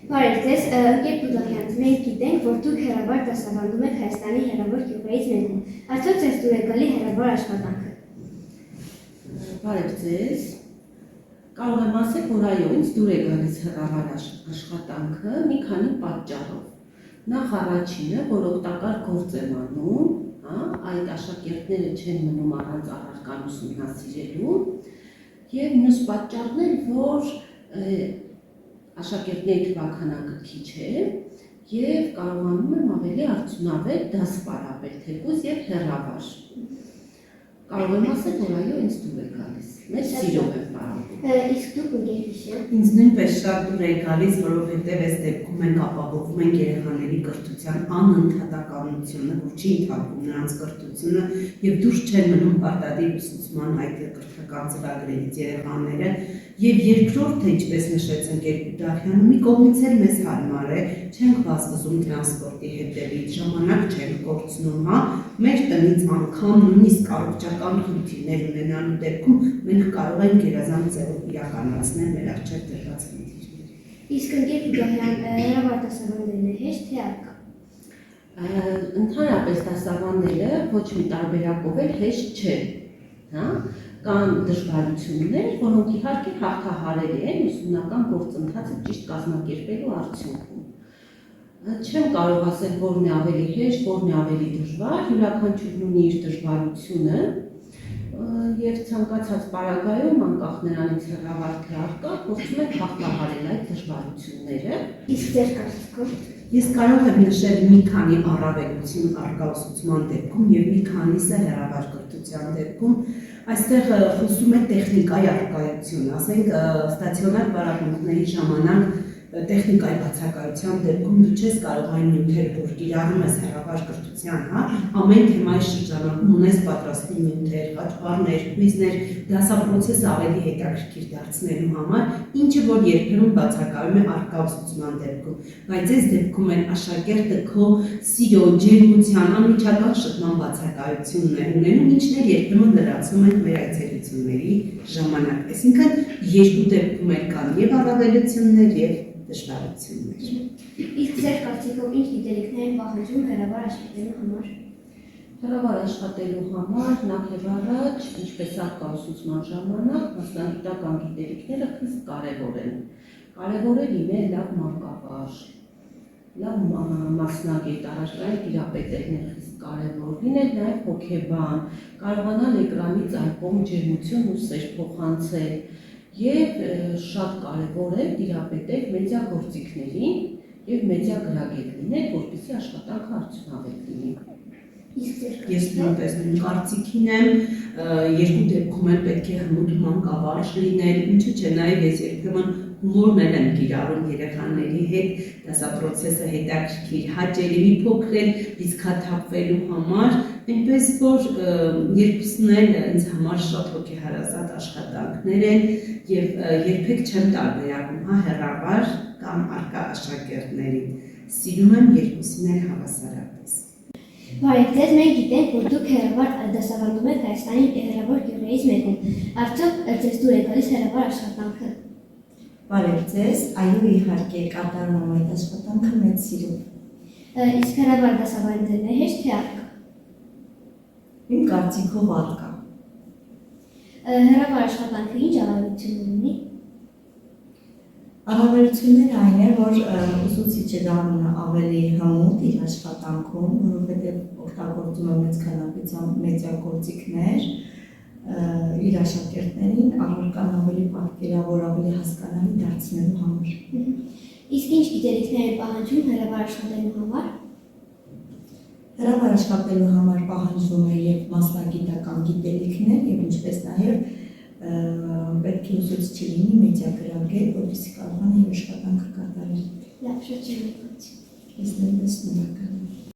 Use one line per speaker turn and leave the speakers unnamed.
Բարև ձեզ, Գետ Բուդաղյանց, մենք գիտենք, որ դուք հեռավոր դասավանդում եք Հայաստանի հեռավոր գյուղերից մեկում, արդյոք ձեզ դուր է գալի հեռավոր աշխատանքը։
Բարև ձեզ, կարող եմ ասել, որ այո, ինձ դուր է գալիս հեռավոր աշխատանքը մի քանի պատճառով։ Նախ առաջինը, որ օգտակար գործ եմ անում, այդ աշակերտները չեն մնում առանց առարկան ուսումնասիրելու, եւ մյուս պատճառն է, որ աշակերտների թվաքանակը քիչ է եւ կարողանում եմ ավելի արդյունավետ դաս պարապել թեկուզ եւ հեռավոր։ Կարող եմ ասել, որ այո, ինձ դուր է գալիս, մեծ սիրով եմ պարապում։
Իսկ դուք ընկերություն։
Ինձ նույնպես շատ դուր է գալիս, որովհետև այս դեպքում մենք ապահովում ենք երեխաների կրթության անընդհատականությունը, որ չի ընդհատվում նրանց կրթությունը եւ դուրս չեն մնում պարտադիր ուսուցման այդ կրթական ծրագրերից երեխաները։ Եվ երկրորդը, ինչպես նշեց ընկեր Բուդաղյանը, մի կողմից էլ մեզ հարմար է, չենք վազվզում տրանսպորտի հետևից, ժամանակ չենք կորցնում, մեր տնից անգամ նույնիսկ առողջական խնդիրներ ունենալու դեպքում մենք կարող ենք գերազանց ձևով իրականացնել մեր առջև դրված խնդիրները։
Իսկ ընկեր Բուդաղյան, հեռավոր դասավանդելն է հեշտ թե առկա։
Ընդհանրապես դասավանդելը ոչ մի տարբերակով էլ հեշտ չէ, կան դժվարություններ, որոնք իհարկե հաղթահարելի են ուսումնական գործընթացը ճիշտ կազմակերպելու արդյունքում։ Չեմ կարող ասել, որն է ավելի հեշտ, որն է ավելի դժվար, յուրաքանչյուրն ունի իր դժվարությունը եւ ցանկացած պարագայում անկախ նրանից հեռավոր թե առկա, փորձում ենք հաղթահարել այդ դժվարությունները։
Իսկ ձեր կարծիքով։
Ես կարող եմ նշել մի քանի առավելություն առկա ուսուցման դեպքում եւ մի քանիսը հեռավոր կրթության դեպքում։ Այստեղ խոսում է տեխնիկայի առկայություն, ասենք ստացիոնար պարապմունքների ժամանակ տեխնիկայի բացակայության դեպքում դու չես կարող այն նյութերը, որ կիրառում ես հեռավոր կրթության, ամեն թեմայի շրջանակում ունես պատրաստի նյութեր, խաչմարներ, քվիզներ, դասապրոցեսը ավելի հետաքրքիր դարձնելու համար, ինչը որ երբեմն բացակայում է առկա ուսուցման դեպքում, բայց այս դեպքում էլ աշակերտը քո սիրո, ջերմության, անմիջական շփման բացակայությունն է ունենում, ինչն էլ երբեմն լրացնում են մեր այցելությունների ժամանակ։ Այսինքն երկու դեպքում էլ կան եւ առավելություններ եւ դժվարություններ։
Իսկ ձեր կարծիքով ինչ գիտելիքներ են պահանջում հեռավոր աշխատելու համար։
Հեռավոր աշխատելու համար նախ եւ առաջ, ինչպես առկա ուսուցման ժամանակ, մասնագիտական գիտելիքները խիստ կարևոր են։ Կարևոր է լինել լավ մանկավար, լավ մասնագետ, առաջնային տիրապետելներ խիստ կարևոր, լինել նաեւ հոգեբան, կարողանալ էկրանից այլ կողմ ջերմություն ու սեր փոխանցել եւ շատ կարևոր է տիրապետել մեդիա գործիքներին եւ մեդիա գրագետ լինել, որպեսզի աշխատանքը արդյունավետ լինի։
Ես նույնպես նույն կարծիքին եմ, երկու դեպքում էլ պետք է հմուտ մանկավարժ լինել, ինչու՞ չէ, նաեւ ես երբեմն հումորն եմ կիրառում երեխաների հետ, դասապրոցեսը հետաքրքիր, հաճելի, մի փոքր էլ լիցքաթափվելու համար, այնպես որ երկուսն էլ ինձ համար շատ հոգեհարազատ աշխատանքներ են եւ երբեք չեմ տարբերակում հեռավոր կամ առկա աշակերտներին։ Սիրում եմ երկուսին էլ հավասարապես։
Բարև ձեզ, մենք գիտենք, որ դուք հեռավոր դասավանդում եք Հայաստանի հեռավոր գյուղերից մեկում, արդյոք ձեզ դուր է գալիս հեռավոր աշխատանքը։
Բարև ձեզ, այո իհարկե կատարում եմ այդ աշխատանքը մեծ սիրով։
Իսկ հեռավոր դասավանդելն է հեշտ թե առկա։
Իմ կարծիքով առկա։
Հեռավոր աշխատանքը ինչ առավելություն ունի։
Առավելությունները այն է, որ ուսուցիչը դառնում է ավելի հմուտ իր աշխատանքում, որովհետև օգտագործում է մեծ քանակությամբ մեդիա գործիքներ, իր աշակերտներին առարկան ավելի պատկերավոր, ավելի հասկանալի դարձնելու համար։
Իսկ ինչ գիտելիքներ են պահանջում հեռավոր աշխատելու համար։
Հեռավոր աշխատելու համար պահանջվում է եւ մասնագիտական գիտելիքներ եւ ինչպես նաեւ պետք է ուսուցիչ լինի մեդիա գրագետ, որպեսզի կարողանա իր աշխատանքը կատարել։
Լավ, շատ շնորհակալ եմ։
Ես նույնպես շնորհակալ եմ։